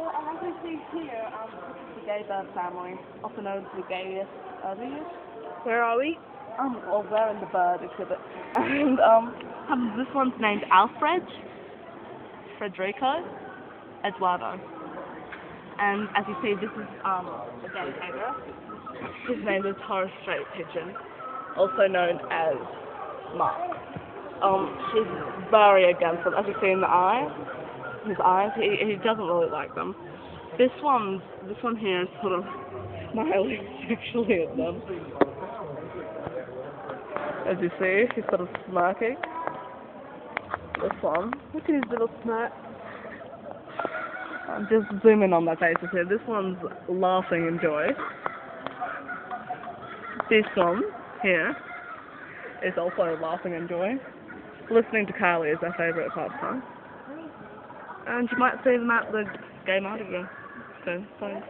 And as we see here, this is the gay bird family, also known as the gayest birdies. Where are we? Well, they're in the bird exhibit. And, this one's named Alfred, Frederico, Eduardo. And as you see, this is, the gay behavior. His name is Torres Strait Pigeon, also known as Mark. He's very against them, as you see in the eyes. His eyes, he doesn't really like them. This one here is sort of smiling sexually at them. As you see, he's sort of smirking. This one, Look at his little smirk. I'm just zooming on their faces here. This one's laughing in joy. This one here is also laughing in joy. Listening to Carly is their favourite pastime. And you might see them at the Gay Mardi Gras. So, thanks.